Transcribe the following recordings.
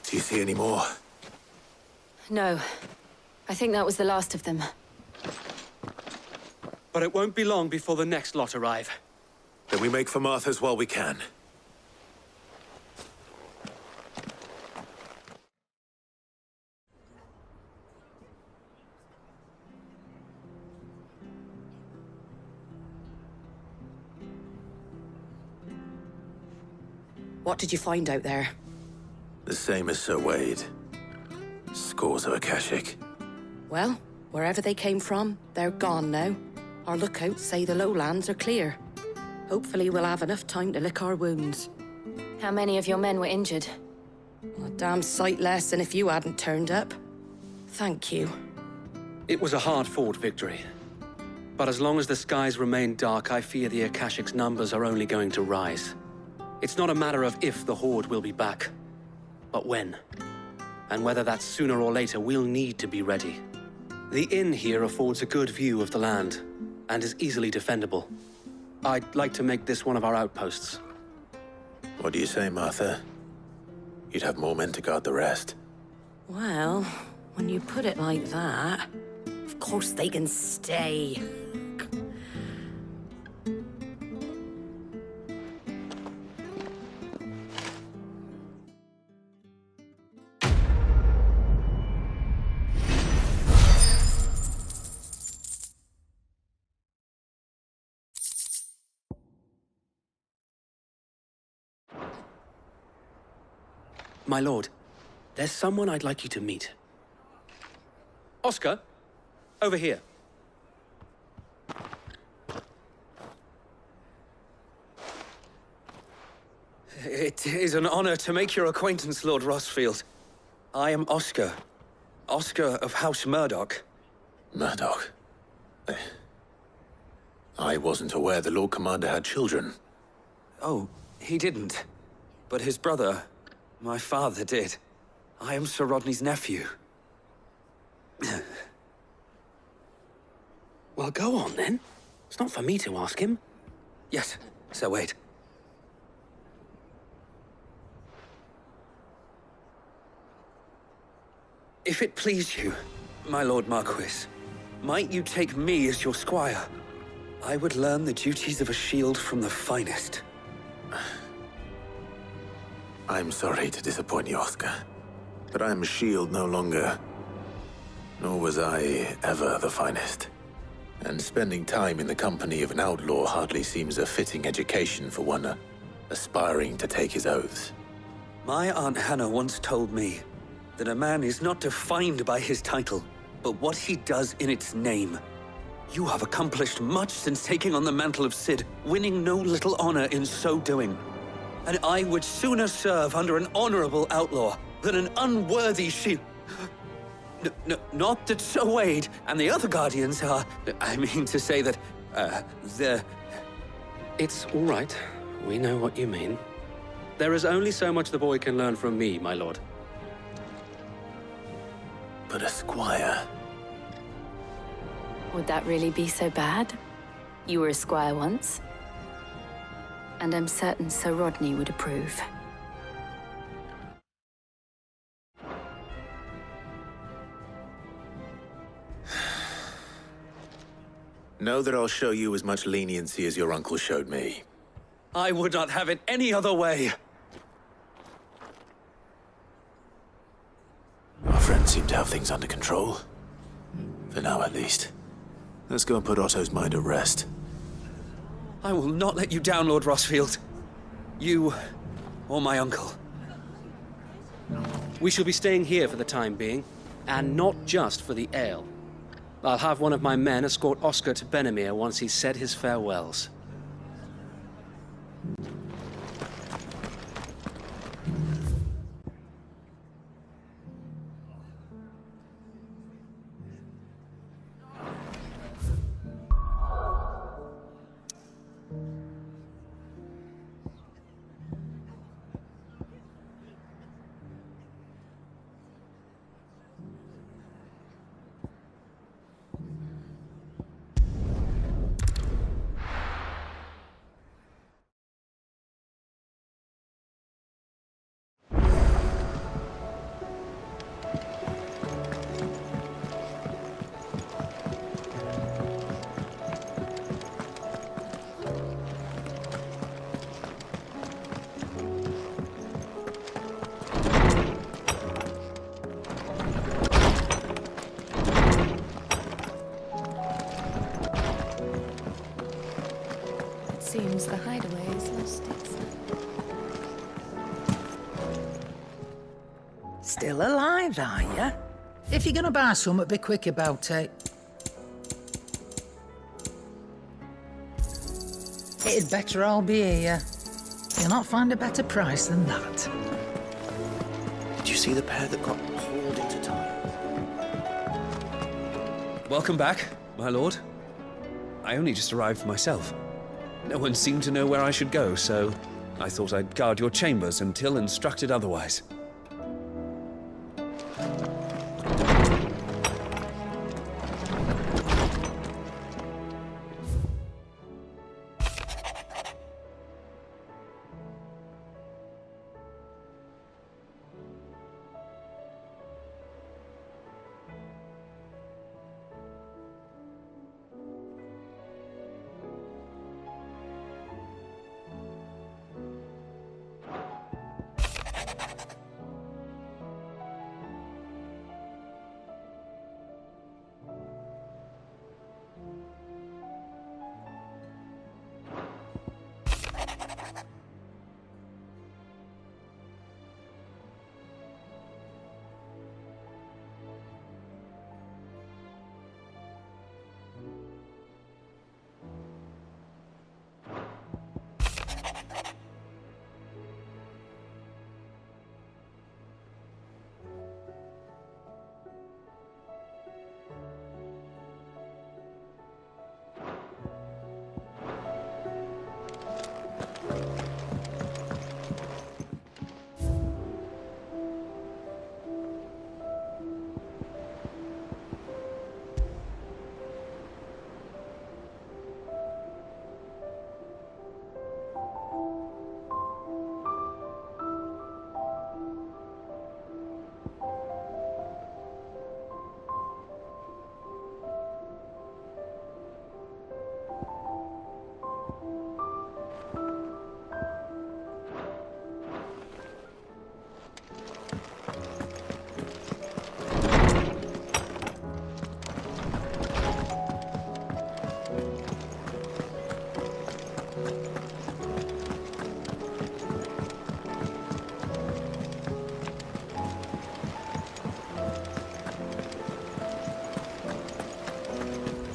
Do you see any more? No. I think that was the last of them. But it won't be long before the next lot arrive. Then we make for Martha's while we can. What did you find out there? The same as Sir Wade. Scores of Akashic. Well, wherever they came from, they're gone now. Our lookouts say the lowlands are clear. Hopefully we'll have enough time to lick our wounds. How many of your men were injured? A damn sight less than if you hadn't turned up. Thank you. It was a hard-fought victory. But as long as the skies remain dark, I fear the Akashic's numbers are only going to rise. It's not a matter of if the Horde will be back, but when. And whether that's sooner or later, we'll need to be ready. The inn here affords a good view of the land, and is easily defendable. I'd like to make this one of our outposts. What do you say, Martha? You'd have more men to guard the rest. Well, when you put it like that, of course they can stay. My lord, there's someone I'd like you to meet. Oscar, over here. It is an honor to make your acquaintance, Lord Rosfield. I am Oscar. Oscar of House Murdoch. Murdoch? I wasn't aware the Lord Commander had children. Oh, he didn't. But his brother, my father, did. I am Sir Rodney's nephew. Well, go on then. It's not for me to ask him. Yes, Sir Wade. If it please you, my Lord Marquis, might you take me as your squire? I would learn the duties of a shield from the finest. I'm sorry to disappoint you, Oscar, but I'm a shield no longer. Nor was I ever the finest. And spending time in the company of an outlaw hardly seems a fitting education for one aspiring to take his oaths. My Aunt Hannah once told me that a man is not defined by his title, but what he does in its name. You have accomplished much since taking on the mantle of Cid, winning no little honor in so doing. And I would sooner serve under an honorable outlaw than an unworthy shield. Not that Sir Wade and the other Guardians are... I mean to say that, they're... It's all right. We know what you mean. There is only so much the boy can learn from me, my lord. But a squire... Would that really be so bad? You were a squire once. And I'm certain Sir Rodney would approve. Know that I'll show you as much leniency as your uncle showed me. I would not have it any other way. Our friends seem to have things under control. For now, at least. Let's go and put Otto's mind at rest. I will not let you down, Lord Rosfield. You, or my uncle. We shall be staying here for the time being, and not just for the ale. I'll have one of my men escort Oscar to Benimir once he's said his farewells. Still alive, are you? If you're gonna buy some, be quick about it. It'd better all be here. You'll not find a better price than that. Did you see the pair that got hauled into time? Welcome back, my lord. I only just arrived myself. No one seemed to know where I should go, so I thought I'd guard your chambers until instructed otherwise.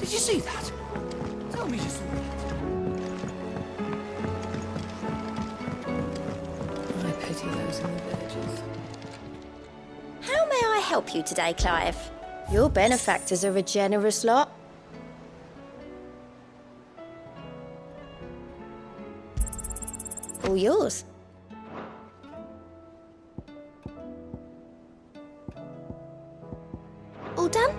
Did you see that? Tell me you saw that. I pity those in the villages. How may I help you today, Clive? Your benefactors are a generous lot. All yours. All done?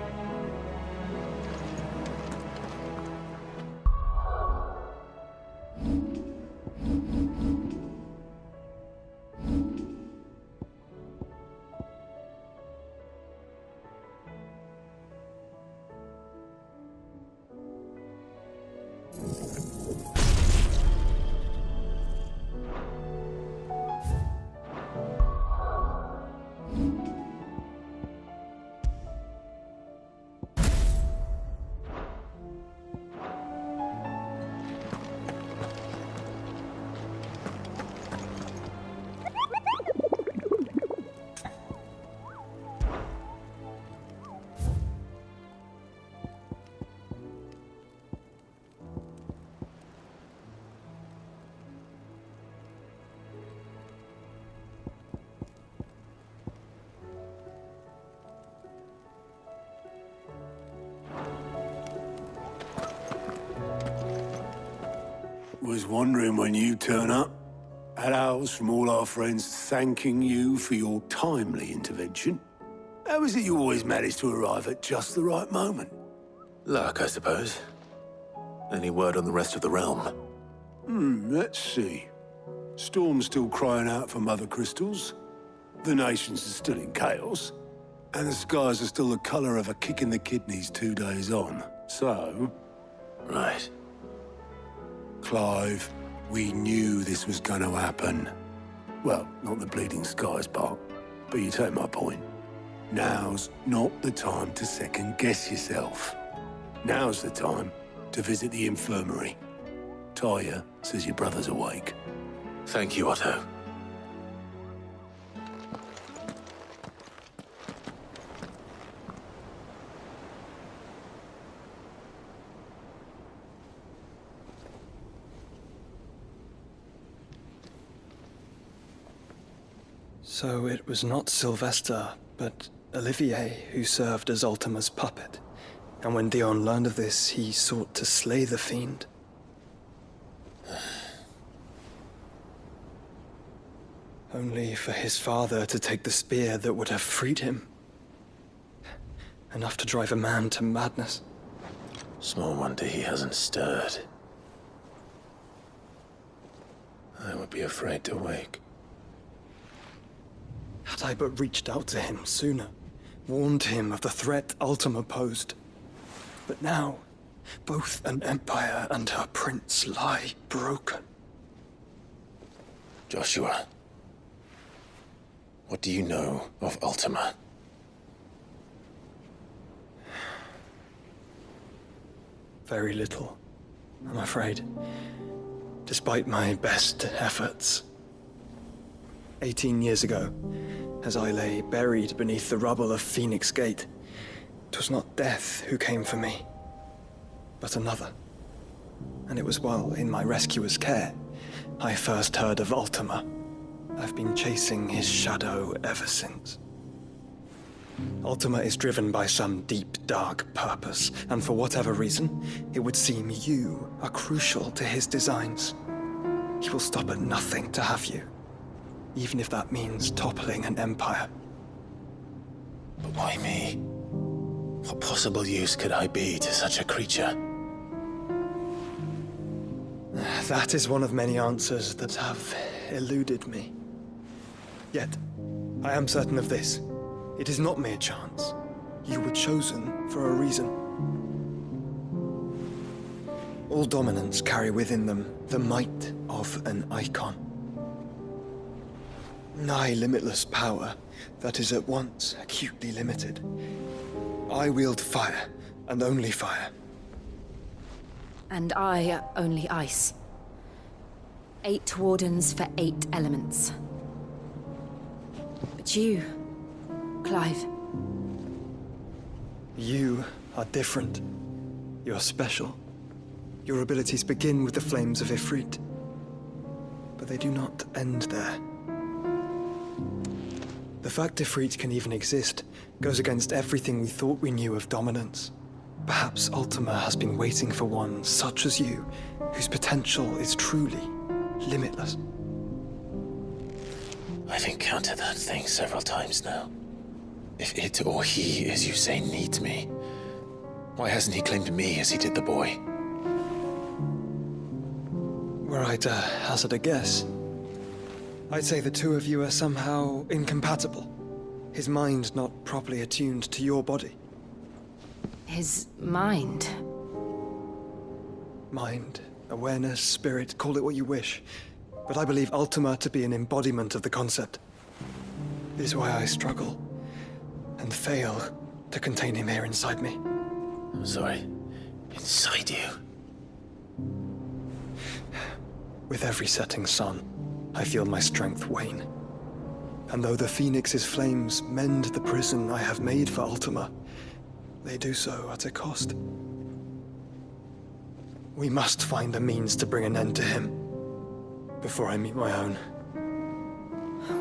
Was wondering when you turn up. Had owls from all our friends thanking you for your timely intervention. How is it you always manage to arrive at just the right moment? Luck, I suppose. Any word on the rest of the realm? Let's see. Storm's still crying out for Mothercrystals. The nations are still in chaos. And the skies are still the colour of a kick in the kidneys 2 days on. So... Right. Clive, we knew this was going to happen. Well, not the bleeding skies part, but you take my point. Now's not the time to second-guess yourself. Now's the time to visit the infirmary. Tyre says your brother's awake. Thank you, Otto. So it was not Sylvester, but Olivier who served as Ultima's puppet. And when Dion learned of this, he sought to slay the fiend. Only for his father to take the spear that would have freed him. Enough to drive a man to madness. Small wonder he hasn't stirred. I would be afraid to wake. Had I but reached out to him sooner, warned him of the threat Ultima posed. But now, both an empire and her prince lie broken. Joshua, what do you know of Ultima? Very little, I'm afraid. Despite my best efforts. 18 years ago, as I lay buried beneath the rubble of Phoenix Gate, 'twas not death who came for me, but another. And it was while in my rescuer's care, I first heard of Ultima. I've been chasing his shadow ever since. Ultima is driven by some deep, dark purpose, and for whatever reason, it would seem you are crucial to his designs. He will stop at nothing to have you, even if that means toppling an empire. But why me? What possible use could I be to such a creature? That is one of many answers that have eluded me. Yet, I am certain of this. It is not mere chance. You were chosen for a reason. All dominants carry within them the might of an Eikon. Nigh limitless power that is at once acutely limited. I wield fire, and only fire. And I only ice. 8 wardens for 8 elements. But you, Clive. You are different. You're special. Your abilities begin with the flames of Ifrit. But they do not end there. The fact Ifrit can even exist goes against everything we thought we knew of dominance. Perhaps Ultima has been waiting for one such as you, whose potential is truly limitless. I've encountered that thing several times now. If it or he, as you say, needs me, why hasn't he claimed me as he did the boy? Were I to hazard a guess, I'd say the two of you are somehow incompatible. His mind not properly attuned to your body. His mind? Mind, awareness, spirit, call it what you wish. But I believe Ultima to be an embodiment of the concept. This is why I struggle and fail to contain him here inside me. I'm sorry. Inside you? With every setting sun, I feel my strength wane. And though the Phoenix's flames mend the prison I have made for Ultima, they do so at a cost. We must find a means to bring an end to him before I meet my own.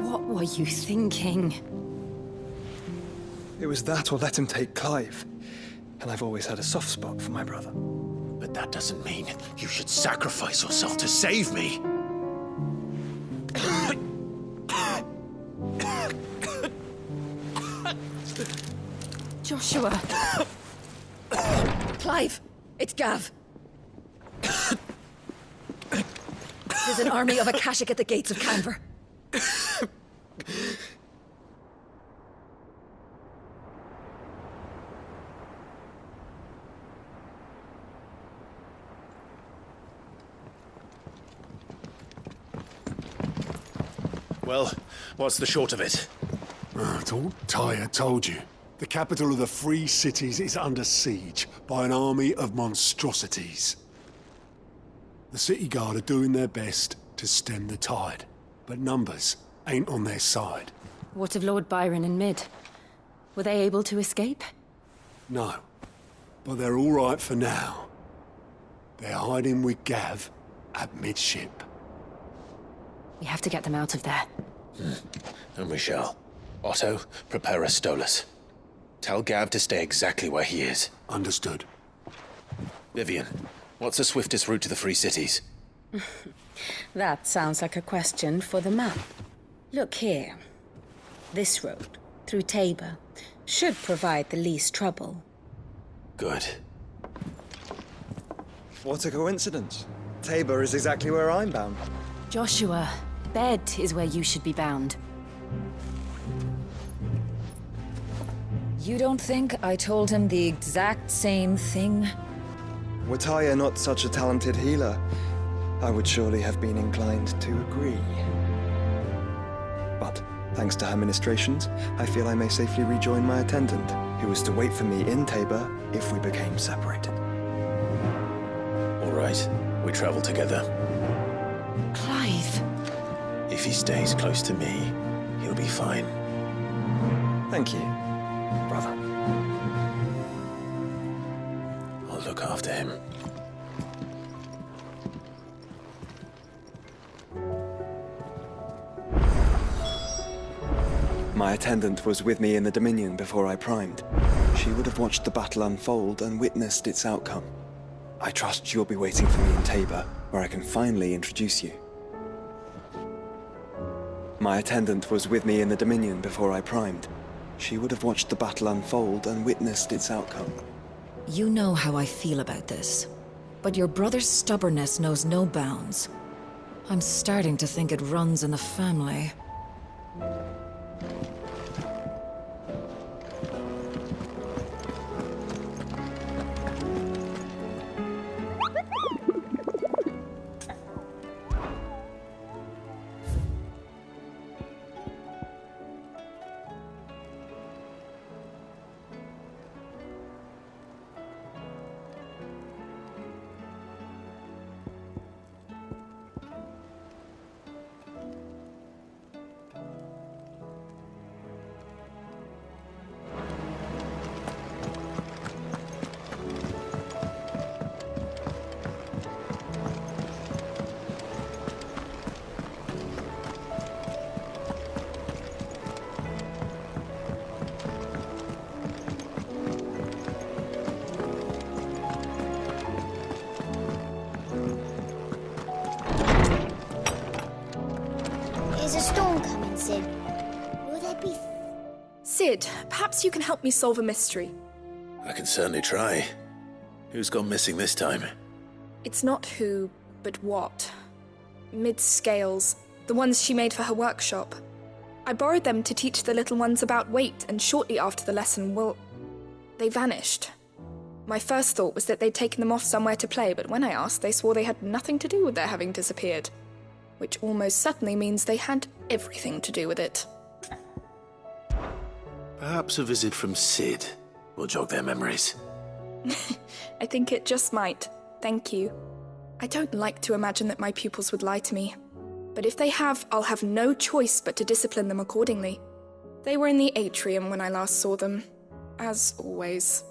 What were you thinking? It was that or let him take Clive. And I've always had a soft spot for my brother. But that doesn't mean you should sacrifice yourself to save me. Joshua! Clive! It's Gav! There's an army of Akashic at the gates of Canver. Well, what's the short of it? It's all Tyre told you. The capital of the Free Cities is under siege by an army of monstrosities. The City Guard are doing their best to stem the tide, but numbers ain't on their side. What of Lord Byron and Mid? Were they able to escape? No, but they're all right for now. They're hiding with Gav at midship. We have to get them out of there. And we shall. Otto, prepare a Stolas. Tell Gav to stay exactly where he is. Understood. Vivian, what's the swiftest route to the Free Cities? That sounds like a question for the map. Look here. This road, through Tabor, should provide the least trouble. Good. What a coincidence. Tabor is exactly where I'm bound. Joshua, bed is where you should be bound. You don't think I told him the exact same thing? Were Taya not such a talented healer, I would surely have been inclined to agree. But, thanks to her ministrations, I feel I may safely rejoin my attendant, who was to wait for me in Tabor if we became separated. All right, we travel together. Clive! If he stays close to me, he'll be fine. Thank you, brother. I'll look after him. My attendant was with me in the Dominion before I primed. She would have watched the battle unfold and witnessed its outcome. I trust you'll be waiting for me in Tabor, where I can finally introduce you. My attendant was with me in the Dominion before I primed. She would have watched the battle unfold and witnessed its outcome. You know how I feel about this, but your brother's stubbornness knows no bounds. I'm starting to think it runs in the family. Sid, perhaps you can help me solve a mystery. I can certainly try. Who's gone missing this time? It's not who, but what. Mid's scales, the ones she made for her workshop. I borrowed them to teach the little ones about weight, and shortly after the lesson, well, they vanished. My first thought was that they'd taken them off somewhere to play, but when I asked, they swore they had nothing to do with their having disappeared. Which almost certainly means they had everything to do with it. Perhaps a visit from Sid will jog their memories. I think it just might. Thank you. I don't like to imagine that my pupils would lie to me. But if they have, I'll have no choice but to discipline them accordingly. They were in the atrium when I last saw them. As always.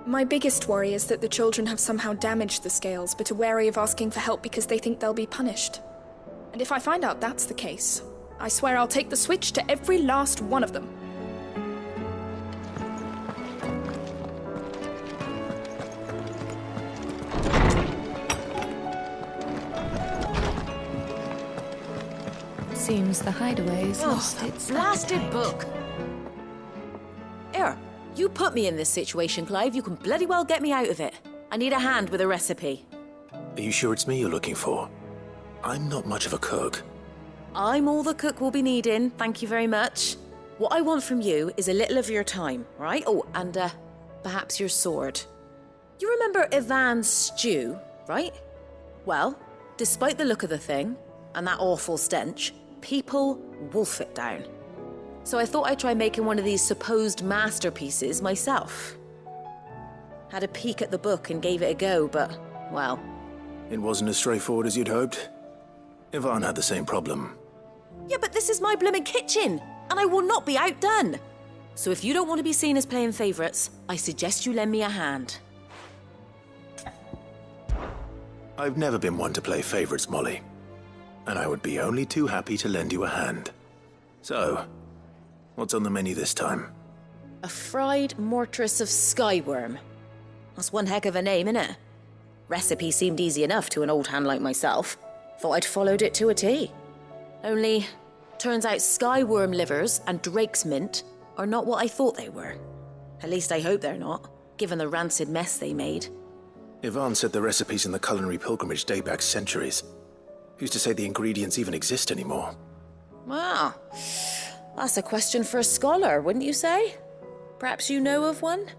My biggest worry is that the children have somehow damaged the scales, but are wary of asking for help because they think they'll be punished. And if I find out that's the case, I swear I'll take the switch to every last one of them. Seems the hideaway's lost its blasted book. Here, you put me in this situation, Clive. You can bloody well get me out of it. I need a hand with a recipe. Are you sure it's me you're looking for? I'm not much of a cook. I'm all the cook will be needing, thank you very much. What I want from you is a little of your time, right? Oh, and perhaps your sword. You remember Ivan's stew, right? Well, despite the look of the thing, and that awful stench, people wolf it down. So I thought I'd try making one of these supposed masterpieces myself. Had a peek at the book and gave it a go, but, well... It wasn't as straightforward as you'd hoped. Ivan had the same problem. Yeah, but this is my blooming kitchen, and I will not be outdone. So if you don't want to be seen as playing favourites, I suggest you lend me a hand. I've never been one to play favourites, Molly. And I would be only too happy to lend you a hand. So, what's on the menu this time? A fried mortress of skyworm. That's one heck of a name, innit? Recipe seemed easy enough to an old hand like myself. Thought I'd followed it to a T. Only, turns out skyworm livers and drake's mint are not what I thought they were. At least I hope they're not, given the rancid mess they made. Ivan said the recipes in the culinary pilgrimage date back centuries. Who's to say the ingredients even exist anymore? Well, that's a question for a scholar, wouldn't you say? Perhaps you know of one?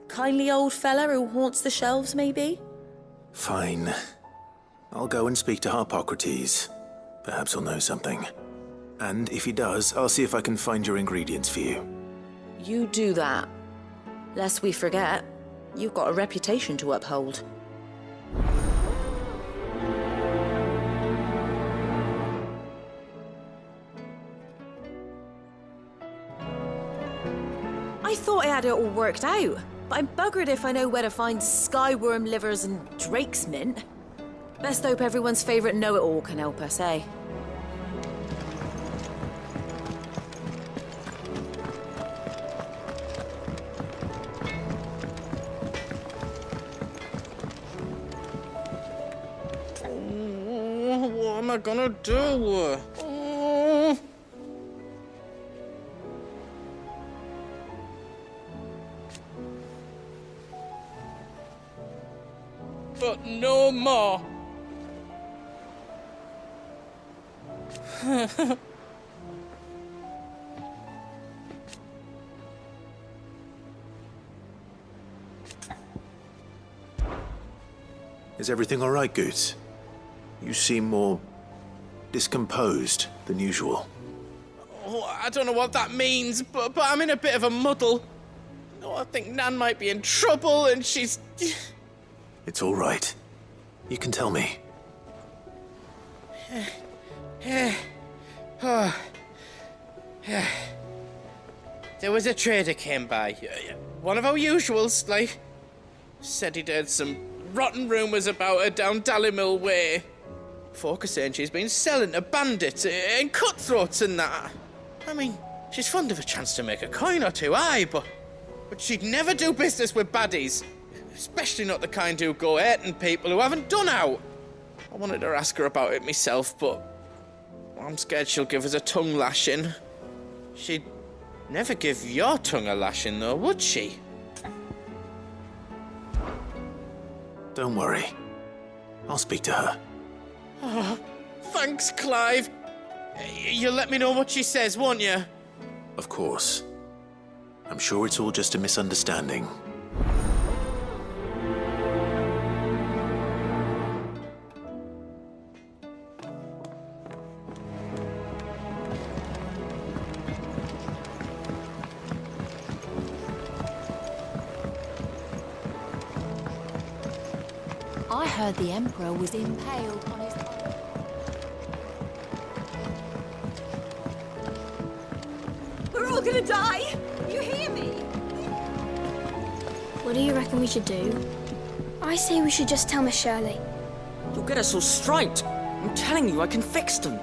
Kindly old fella who haunts the shelves, maybe? Fine. I'll go and speak to Harpocrates. Perhaps he'll know something. And if he does, I'll see if I can find your ingredients for you. You do that. Lest we forget, you've got a reputation to uphold. I thought I had it all worked out, but I'm buggered if I know where to find skyworm livers and drake's mint. Best hope everyone's favourite know-it-all can help us, eh? What am I gonna do? But no more. Is everything all right, Goots? You seem more discomposed than usual. Oh, I don't know what that means, but I'm in a bit of a muddle. Oh, I think Nan might be in trouble, and she's... It's all right. You can tell me. There was a trader came by. One of our usuals, like... Said he'd heard some rotten rumours about her down Dhalmekian way. Folk are saying she's been selling to bandits and cutthroats and that. I mean, she's fond of a chance to make a coin or two, aye, but she'd never do business with baddies. Especially not the kind who go hurting people who haven't done out. I wanted to ask her about it myself, but I'm scared she'll give us a tongue lashing. She'd never give your tongue a lashing, though, would she? Don't worry. I'll speak to her. Oh, thanks, Clive. You'll let me know what she says, won't you? Of course. I'm sure it's all just a misunderstanding. I heard the Emperor was impaled on his... We're all gonna die! You hear me? What do you reckon we should do? I say we should just tell Miss Shirley. You'll get us all striped. I'm telling you, I can fix them.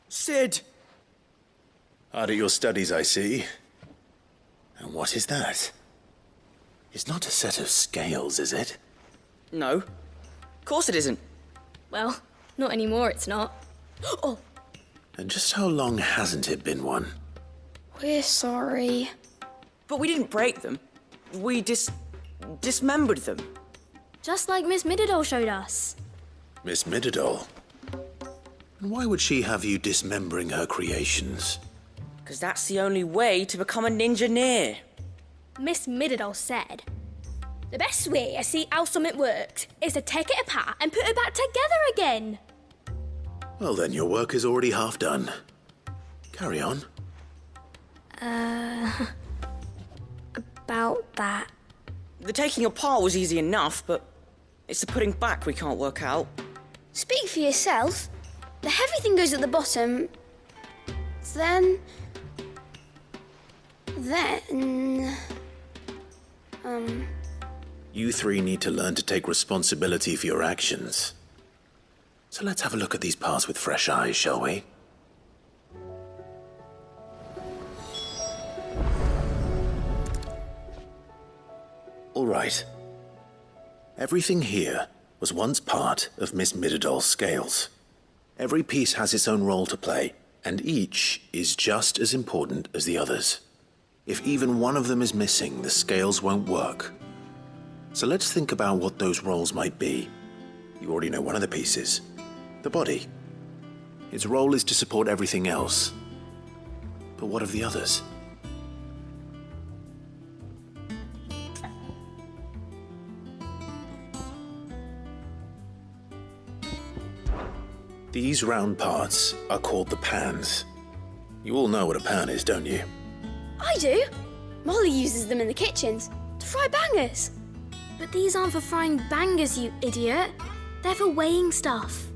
Sid! Hard at your studies, I see. And what is that? It's not a set of scales, is it? No. Of course it isn't. Well, not anymore, it's not. Oh! And just how long hasn't it been one? We're sorry. But we didn't break them. We dismembered them. Just like Miss Mididol showed us. Miss Mididol? And why would she have you dismembering her creations? Because that's the only way to become a ninja-neer. Miss Middledal said, the best way to see how something works is to take it apart and put it back together again. Well then, your work is already half done. Carry on. About that. The taking apart was easy enough, but it's the putting back we can't work out. Speak for yourself. The heavy thing goes at the bottom. Then... You three need to learn to take responsibility for your actions. So let's have a look at these parts with fresh eyes, shall we? All right. Everything here was once part of Miss Middledal's scales. Every piece has its own role to play, and each is just as important as the others. If even one of them is missing, the scales won't work. So let's think about what those roles might be. You already know one of the pieces. The body. Its role is to support everything else. But what of the others? These round parts are called the pans. You all know what a pan is, don't you? I do. Molly uses them in the kitchens to fry bangers. But these aren't for frying bangers, you idiot. They're for weighing stuff.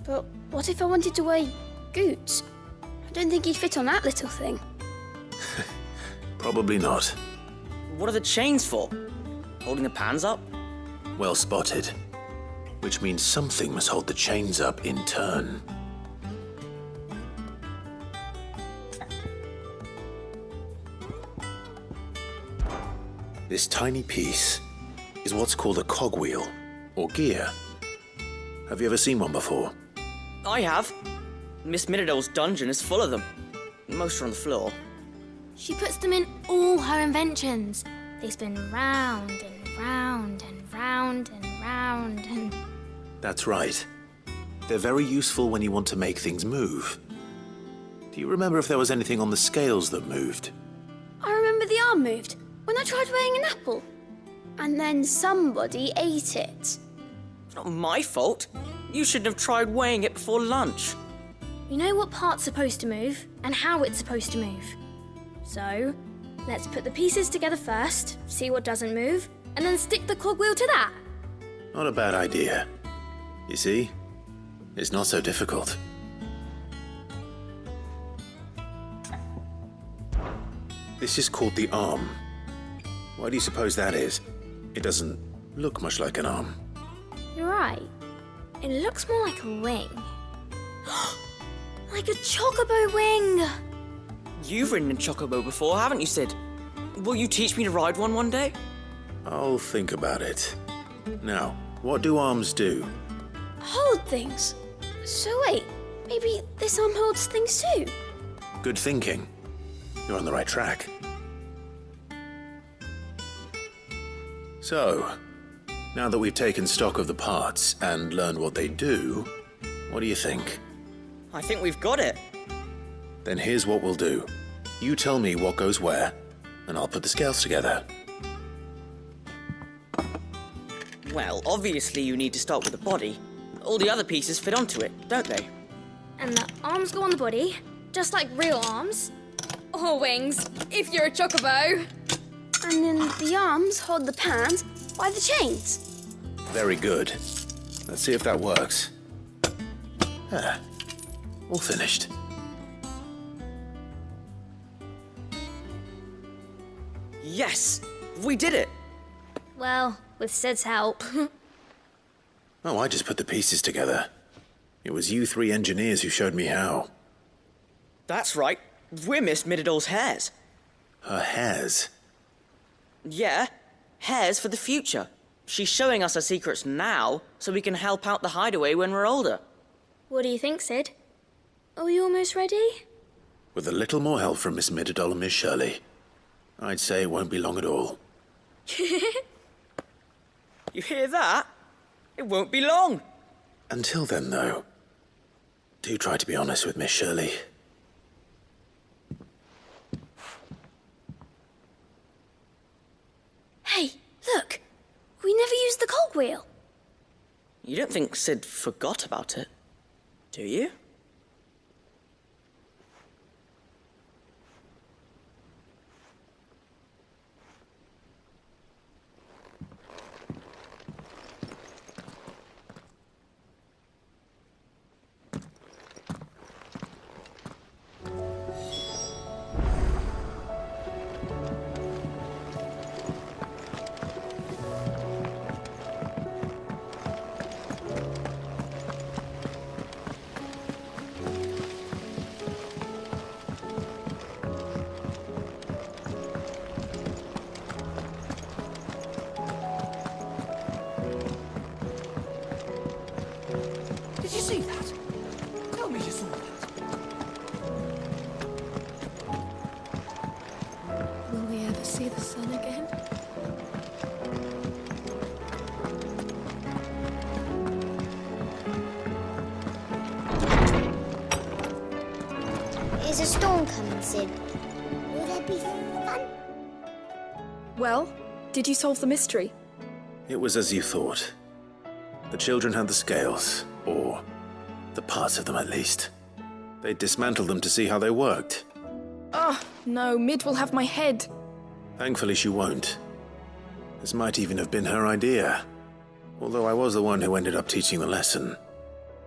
But what if I wanted to weigh goods? I don't think he'd fit on that little thing. Probably not. What are the chains for? Holding the pans up? Well spotted. Which means something must hold the chains up in turn. This tiny piece is what's called a cogwheel, or gear. Have you ever seen one before? I have. Miss Middledal's dungeon is full of them. Most are on the floor. She puts them in all her inventions. They spin round and round and round and round and... That's right. They're very useful when you want to make things move. Do you remember if there was anything on the scales that moved? I remember the arm moved when I tried weighing an apple. And then somebody ate it. It's not my fault. You shouldn't have tried weighing it before lunch. You know what part's supposed to move and how it's supposed to move. So, let's put the pieces together first, see what doesn't move, and then stick the cogwheel to that. Not a bad idea. You see? It's not so difficult. This is called the arm. Why do you suppose that is? It doesn't look much like an arm. You're right. It looks more like a wing. Like a chocobo wing! You've ridden a chocobo before, haven't you, Sid? Will you teach me to ride one day? I'll think about it. Now, what do arms do? Hold things. So wait, maybe this arm holds things too? Good thinking. You're on the right track. So, now that we've taken stock of the parts and learned what they do, what do you think? I think we've got it. Then here's what we'll do. You tell me what goes where, and I'll put the scales together. Well, obviously you need to start with the body. All the other pieces fit onto it, don't they? And the arms go on the body, just like real arms. Or wings, if you're a chocobo. And then the arms hold the pans by the chains. Very good. Let's see if that works. All finished. Yes! We did it! Well, with Sid's help. Oh, I just put the pieces together. It was you three engineers who showed me how. That's right. We're Miss Middledal's hairs. Her hairs? Yeah, hairs for the future. She's showing us her secrets now, so we can help out the hideaway when we're older. What do you think, Sid? Are we almost ready? With a little more help from Miss Middledal and Miss Shirley, I'd say it won't be long at all. You hear that? It won't be long. Until then, though, do try to be honest with Miss Shirley. We never used the cogwheel. You don't think Cid forgot about it, do you? Did you see that? Tell me you saw that. Will we ever see the sun again? Is a storm coming, Cid? Will there be fun? Well, did you solve the mystery? It was as you thought. The children had the scales, or the parts of them at least. They dismantled them to see how they worked. Oh, no, Mid will have my head. Thankfully she won't. This might even have been her idea. Although I was the one who ended up teaching the lesson.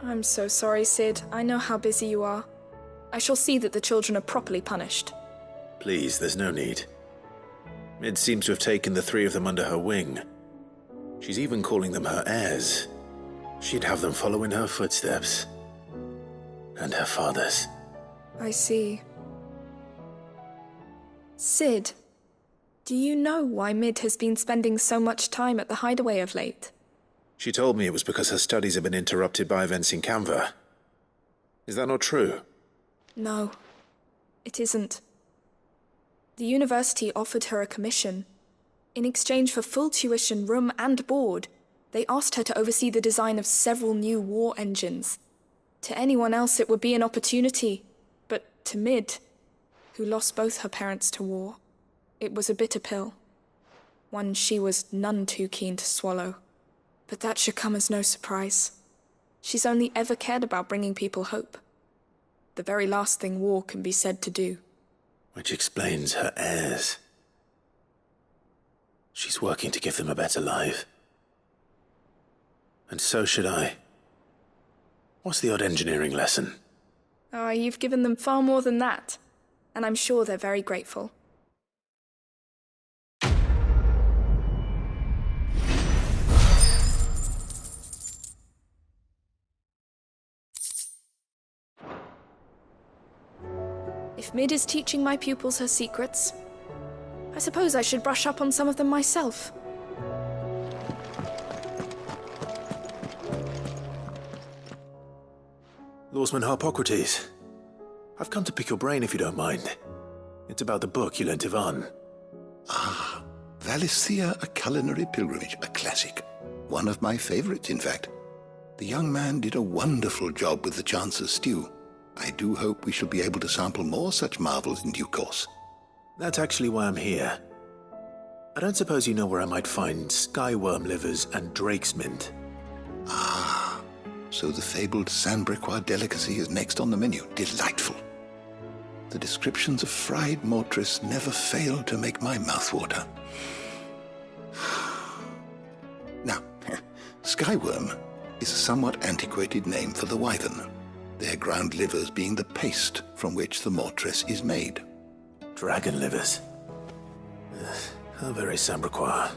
I'm so sorry, Cid. I know how busy you are. I shall see that the children are properly punished. Please, there's no need. Mid seems to have taken the three of them under her wing. She's even calling them her heirs. She'd have them follow in her footsteps. And her father's. I see. Cid, do you know why Mid has been spending so much time at the hideaway of late? She told me it was because her studies have been interrupted by events in Canva. Is that not true? No, it isn't. The university offered her a commission. In exchange for full tuition, room and board, they asked her to oversee the design of several new war engines. To anyone else it would be an opportunity, but to Mid, who lost both her parents to war, it was a bitter pill. One she was none too keen to swallow. But that should come as no surprise. She's only ever cared about bringing people hope. The very last thing war can be said to do. Which explains her heirs. She's working to give them a better life. And so should I. What's the odd engineering lesson? Ah, you've given them far more than that. And I'm sure they're very grateful. If Mid is teaching my pupils her secrets, I suppose I should brush up on some of them myself. Lawsman Harpocrates, I've come to pick your brain if you don't mind. It's about the book you lent Ivan. Ah, Valisthea, A Culinary Pilgrimage, a classic. One of my favorites, in fact. The young man did a wonderful job with the Chance's stew. I do hope we shall be able to sample more such marvels in due course. That's actually why I'm here. I don't suppose you know where I might find skyworm livers and drake's mint. Ah, so the fabled Sanbreque delicacy is next on the menu. Delightful. The descriptions of fried mortris never fail to make my mouth water. Now, skyworm is a somewhat antiquated name for the wyvern, their ground livers being the paste from which the mortris is made. Dragon livers. How very Sanbreque.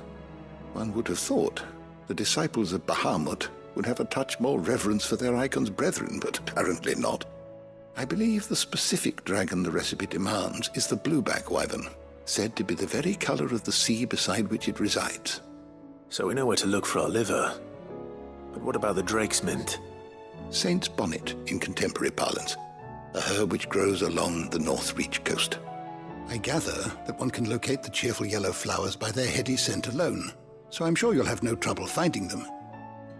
One would have thought the disciples of Bahamut would have a touch more reverence for their Eikons' brethren, but apparently not. I believe the specific dragon the recipe demands is the blueback wyvern, said to be the very color of the sea beside which it resides. So we know where to look for our liver. But what about the drake's mint? Saint's bonnet in contemporary parlance, a herb which grows along the North Reach coast. I gather that one can locate the cheerful yellow flowers by their heady scent alone, so I'm sure you'll have no trouble finding them.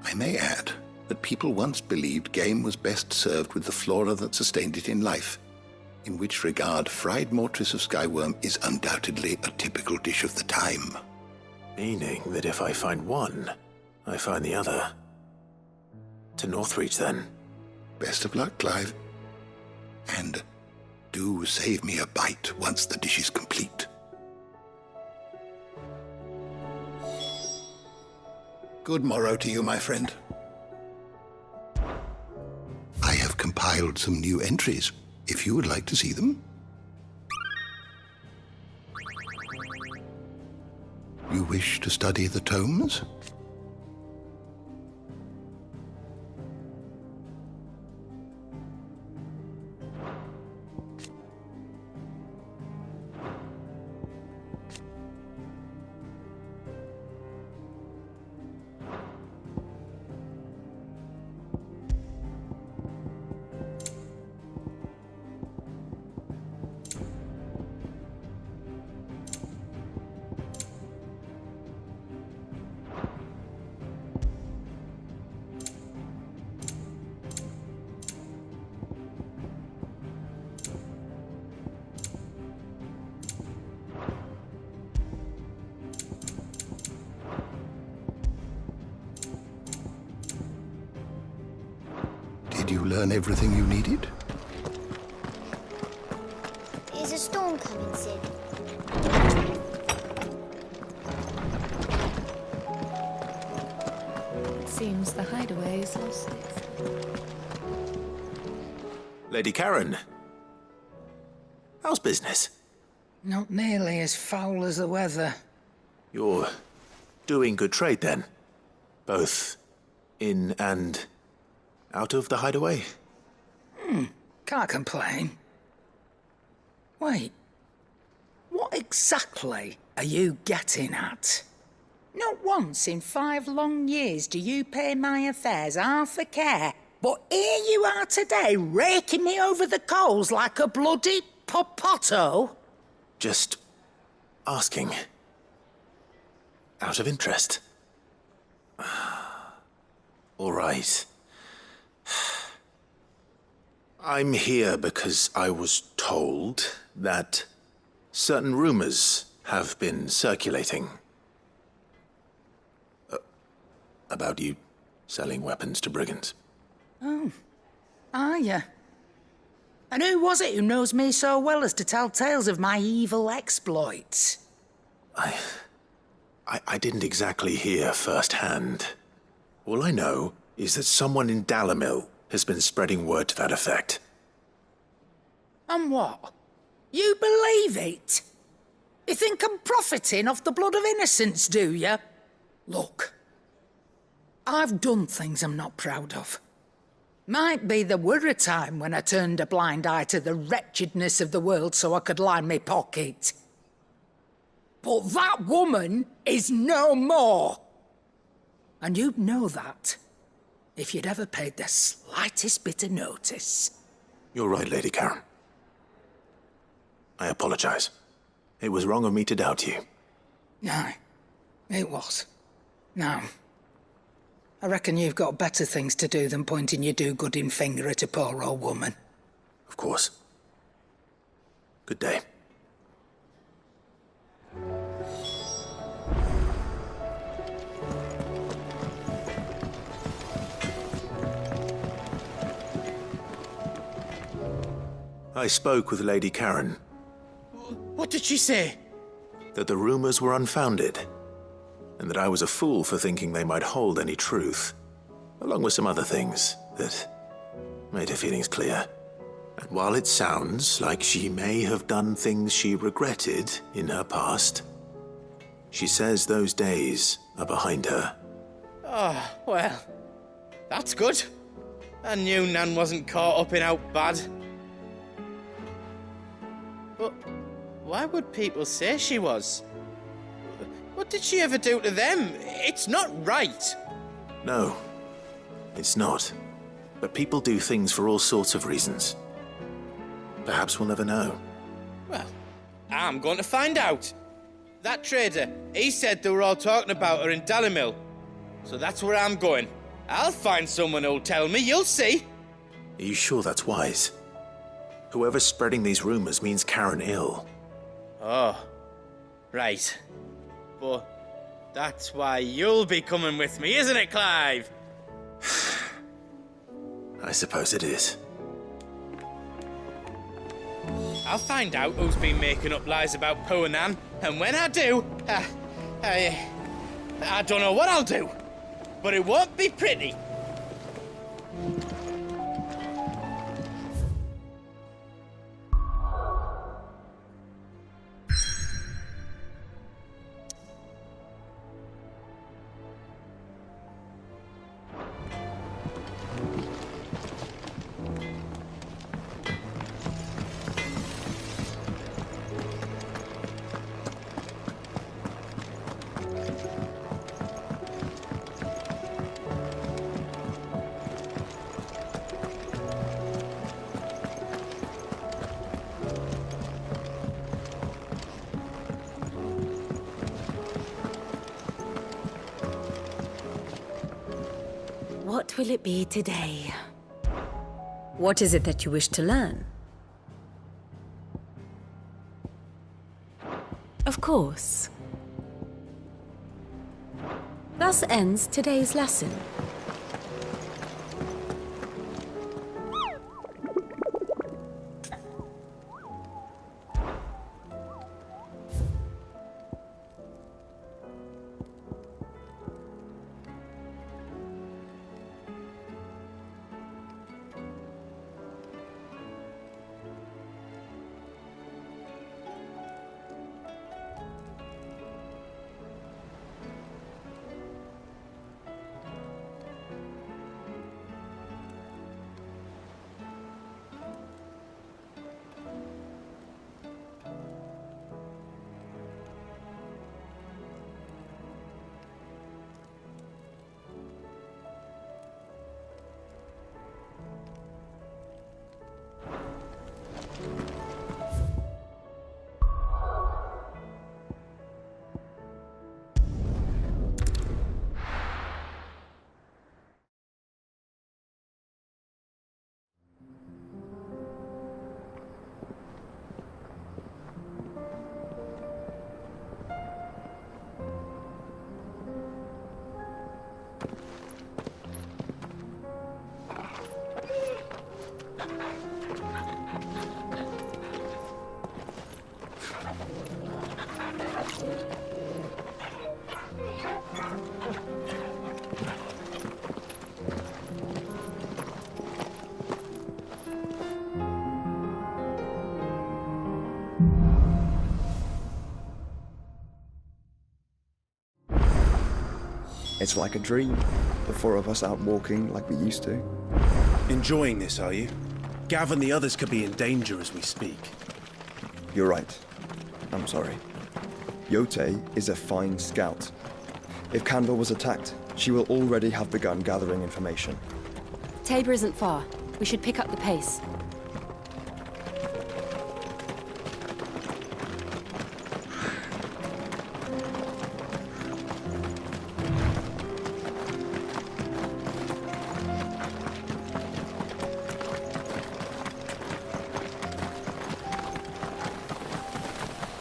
I may add that people once believed game was best served with the flora that sustained it in life, in which regard fried mortris of skyworm is undoubtedly a typical dish of the time. Meaning that if I find one, I find the other. To Northreach, then. Best of luck, Clive. And do save me a bite once the dish is complete. Good morrow to you, my friend. I have compiled some new entries, if you would like to see them. You wish to study the tomes? Did you learn everything you needed? Is a storm coming, Sid? It seems the hideaway is lost. Lady Karen. How's business? Not nearly as foul as the weather. You're doing good trade, then? Both in and out of the hideaway? Can't complain. Wait. What exactly are you getting at? Not once in 5 long years do you pay my affairs half a care, but here you are today, raking me over the coals like a bloody popoto? Just asking. Out of interest. All right. I'm here because I was told that certain rumors have been circulating. About you selling weapons to brigands. Oh, are you? And who was it who knows me so well as to tell tales of my evil exploits? I didn't exactly hear firsthand. All I know is that someone in Dhalmekian has been spreading word to that effect. And what? You believe it? You think I'm profiting off the blood of innocents, do you? Look, I've done things I'm not proud of. Might be there were a time when I turned a blind eye to the wretchedness of the world so I could line my pocket. But that woman is no more. And you'd know that if you'd ever paid the slightest bit of notice. You're right, Lady Karen. I apologize. It was wrong of me to doubt you. Aye, it was. Now, I reckon you've got better things to do than pointing your do-gooding finger at a poor old woman. Of course. Good day. I spoke with Lady Karen. What did she say? That the rumors were unfounded, and that I was a fool for thinking they might hold any truth, along with some other things that made her feelings clear. And while it sounds like she may have done things she regretted in her past, she says those days are behind her. Oh, well, that's good. I knew Nan wasn't caught up in out bad. But why would people say she was? What did she ever do to them? It's not right. No, it's not. But people do things for all sorts of reasons. Perhaps we'll never know. Well, I'm going to find out. That trader, he said they were all talking about her in Dhalmekian. So that's where I'm going. I'll find someone who'll tell me, you'll see. Are you sure that's wise? Whoever's spreading these rumors means Karen ill. Oh, right. But That's why you'll be coming with me, isn't it, Clive? I suppose it is. I'll find out who's been making up lies about Poe and Nan, and when I do, I don't know what I'll do, but it won't be pretty. What will it be today? What is it that you wish to learn? Of course. Thus ends today's lesson. It's like a dream. The four of us out walking like we used to. Enjoying this, are you? Gav and the others could be in danger as we speak. You're right. I'm sorry. Yote is a fine scout. If Candle was attacked, she will already have begun gathering information. Tabor isn't far. We should pick up the pace.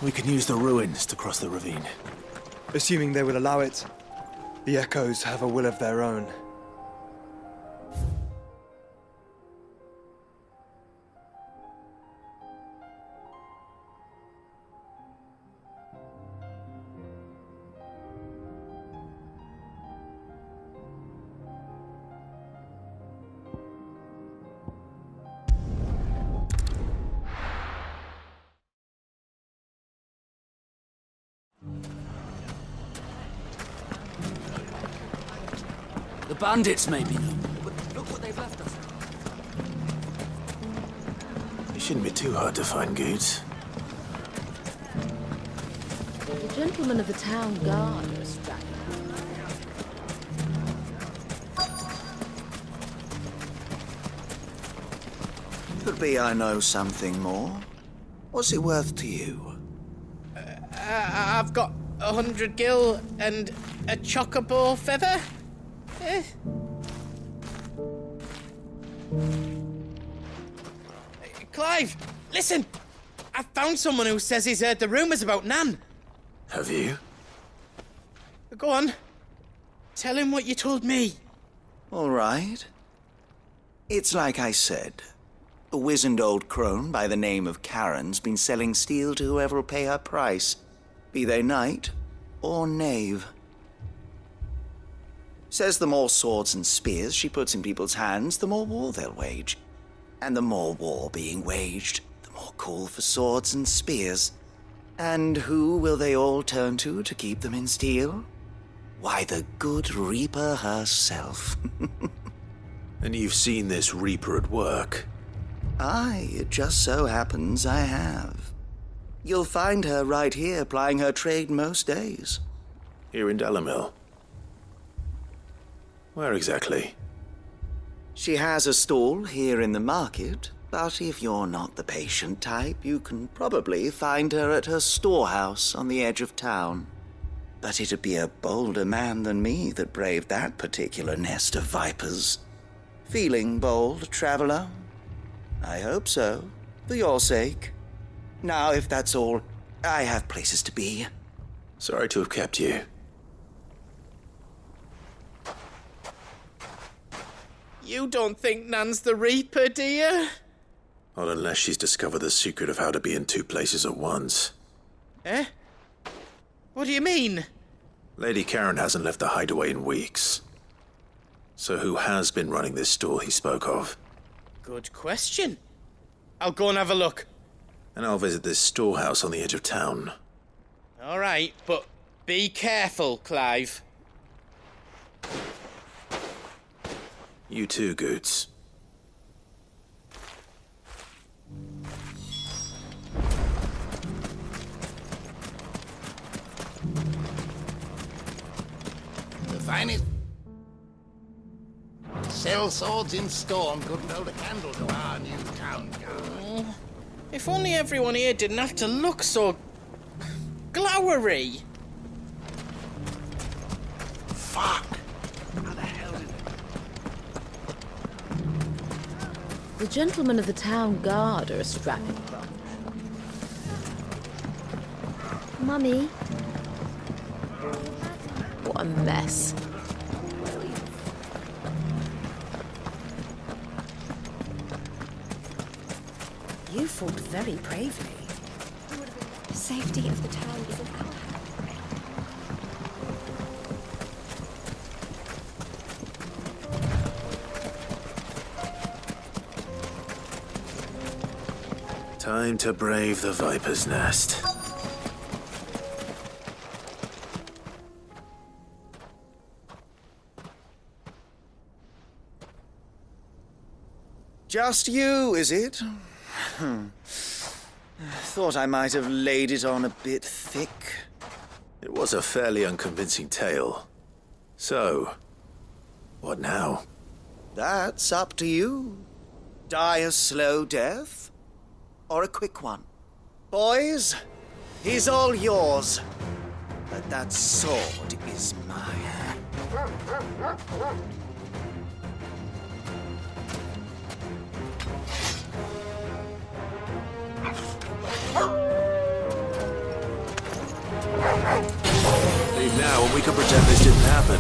We can use the ruins to cross the ravine. Assuming they will allow it, the Echoes have a will of their own. The bandits may be known, but look what they've left us. It shouldn't be too hard to find goods. The gentlemen of the town guard are strapped. Could be I know something more. What's it worth to you? I've got 100 gil and a chocobo feather. Clive, listen! I found someone who says he's heard the rumours about Nan. Have you? Go on. Tell him what you told me. All right. It's like I said. A wizened old crone by the name of Karen's been selling steel to whoever will pay her price, be they knight or knave. Says the more swords and spears she puts in people's hands, the more war they'll wage. And the more war being waged, the more call for swords and spears. And who will they all turn to keep them in steel? Why, the good Reaper herself. And you've seen this Reaper at work? Aye, it just so happens I have. You'll find her right here plying her trade most days. Here in Dhalmekian? Where exactly? She has a stall here in the market, but if you're not the patient type, you can probably find her at her storehouse on the edge of town. But it'd be a bolder man than me that braved that particular nest of vipers. Feeling bold, traveler? I hope so, for your sake. Now, if that's all, I have places to be. Sorry to have kept you. You don't think Nan's the Reaper, do you? Not unless she's discovered the secret of how to be in two places at once. Eh? What do you mean? Lady Karen hasn't left the hideaway in weeks. So who has been running this stall he spoke of? Good question. I'll go and have a look. And I'll visit this storehouse on the edge of town. All right, but be careful, Clive. You too, Goots. The finest. Sell swords in storm couldn't hold a candle to our new town guard. If only everyone here didn't have to look so glowery. Fuck! How the hell did The gentlemen of the town guard are a strapping bunch. Mummy. What a mess. You fought very bravely. The safety of the town is in our hands. Time to brave the Viper's Nest. Just you, is it? Thought I might have laid it on a bit thick. It was a fairly unconvincing tale. So, what now? That's up to you. Die a slow death, or a quick one. Boys, he's all yours. But that sword is mine. Leave now and we can pretend this didn't happen.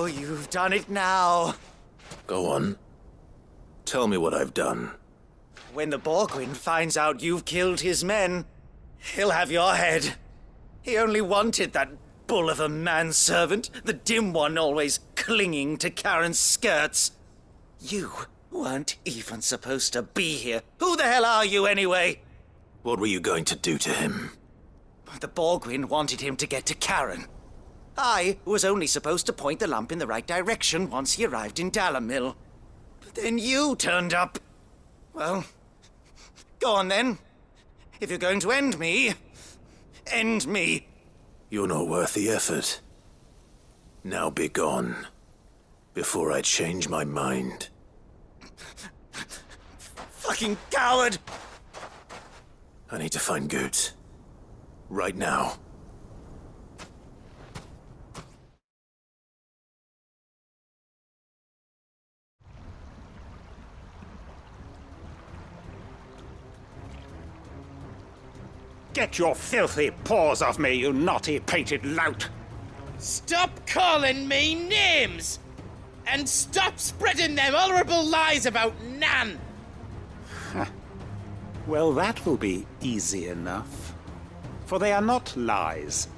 Oh, you've done it now. Go on. Tell me what I've done. When the Borgwyn finds out you've killed his men, he'll have your head. He only wanted that bull of a manservant, the dim one always clinging to Karen's skirts. You weren't even supposed to be here. Who the hell are you anyway? What were you going to do to him? The Borgwyn wanted him to get to Karen. I was only supposed to point the lamp in the right direction once he arrived in Dhalmekian. But then you turned up. Well, go on then. If you're going to end me, end me. You're not worth the effort. Now be gone, before I change my mind. Fucking coward! I need to find Goods. Right now. Get your filthy paws off me, you naughty-pated lout! Stop calling me names! And stop spreading them horrible lies about Nan! Well, that will be easy enough. For they are not lies.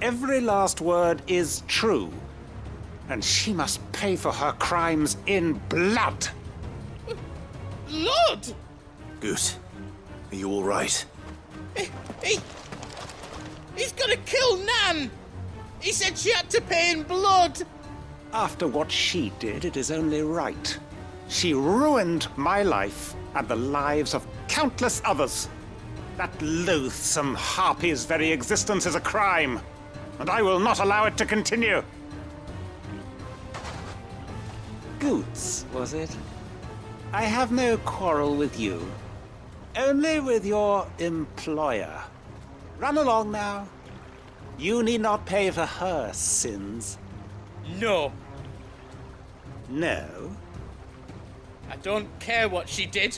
Every last word is true. And she must pay for her crimes in blood. Lord! Goose, are you all right? He's gonna kill Nan! He said she had to pay in blood! After what she did, it is only right. She ruined my life and the lives of countless others. That loathsome harpy's very existence is a crime, and I will not allow it to continue. Goods, was it? I have no quarrel with you. Only with your employer. Run along now. You need not pay for her sins. No. No? I don't care what she did.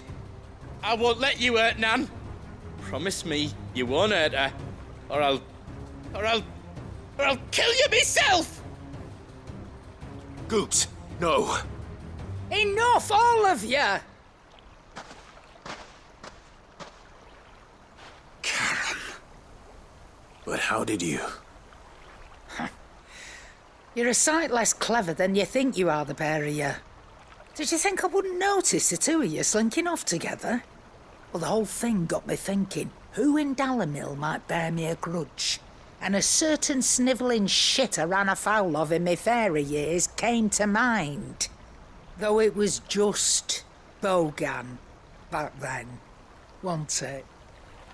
I won't let you hurt Nan. Promise me you won't hurt her, or I'll kill you myself! Goops, no. Enough, all of you! But how did you? You're a sight less clever than you think you are, the pair of you. Did you think I wouldn't notice the two of you slinking off together? Well, the whole thing got me thinking, who in Dhalmekian might bear me a grudge? And a certain snivelling shit I ran afoul of in my fairy years came to mind. Though it was just Bogan back then, wasn't it?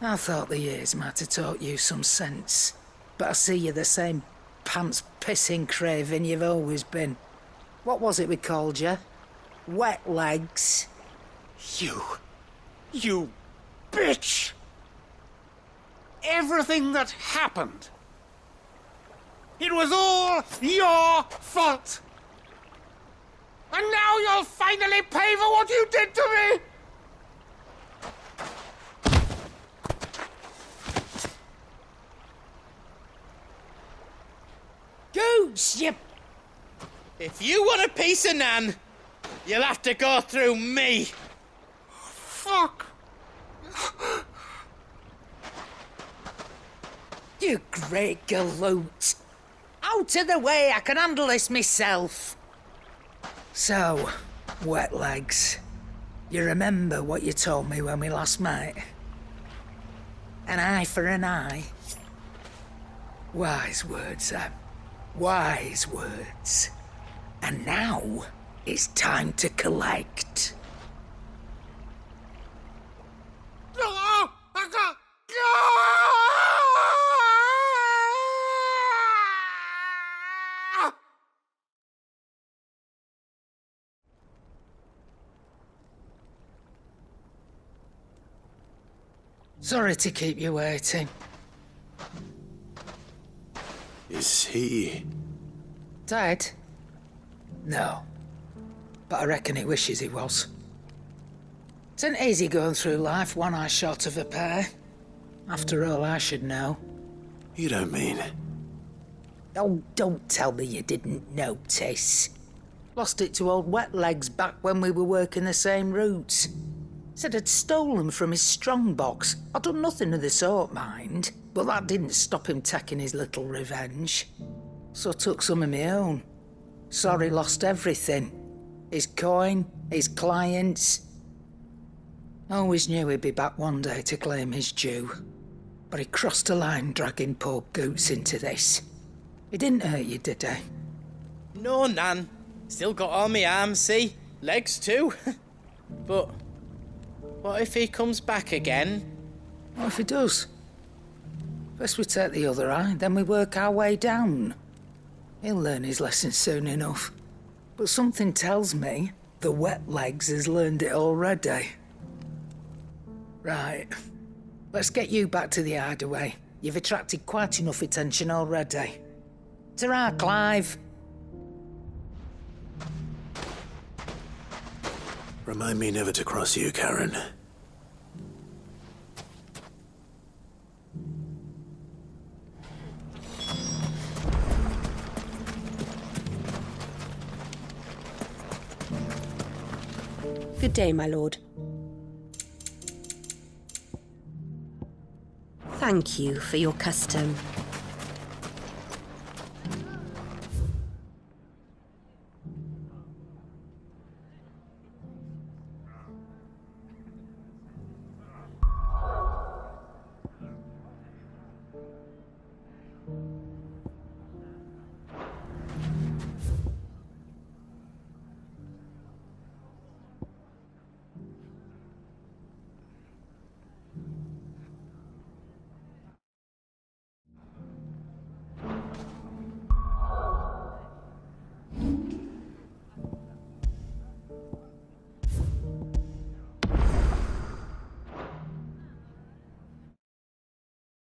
I thought the years might have taught you some sense, but I see you're the same pants-pissing craven you've always been. What was it we called you? Wet legs? You bitch! Everything that happened, it was all your fault! And now you'll finally pay for what you did to me! Goots, you... If you want a piece of Nan, you'll have to go through me. Fuck! You great galoot. Out of the way, I can handle this myself. So, wet legs, you remember what you told me when we last met? An eye for an eye. Wise words, Sam. Wise words. And now, it's time to collect. Sorry to keep you waiting. Is he... dead? No. But I reckon he wishes he was. It isn't easy going through life one eye short of a pair. After all, I should know. You don't mean... Oh, don't tell me you didn't notice. Lost it to old Wet Legs back when we were working the same routes. Said I'd stolen from his strongbox. I'd done nothing of the sort, mind. But that didn't stop him taking his little revenge. So I took some of my own. Sorry, lost everything. His coin, his clients. Always knew he'd be back one day to claim his due. But he crossed a line dragging poor Goots into this. He didn't hurt you, did he? No, Nan. Still got all my arms, see? Legs too. But what if he comes back again? What if he does? First we take the other eye, then we work our way down. He'll learn his lesson soon enough. But something tells me the Wet Legs has learned it already. Right. Let's get you back to the hideaway. You've attracted quite enough attention already. Ta-ra, Clive. Remind me never to cross you, Karen. Good day, my lord. Thank you for your custom.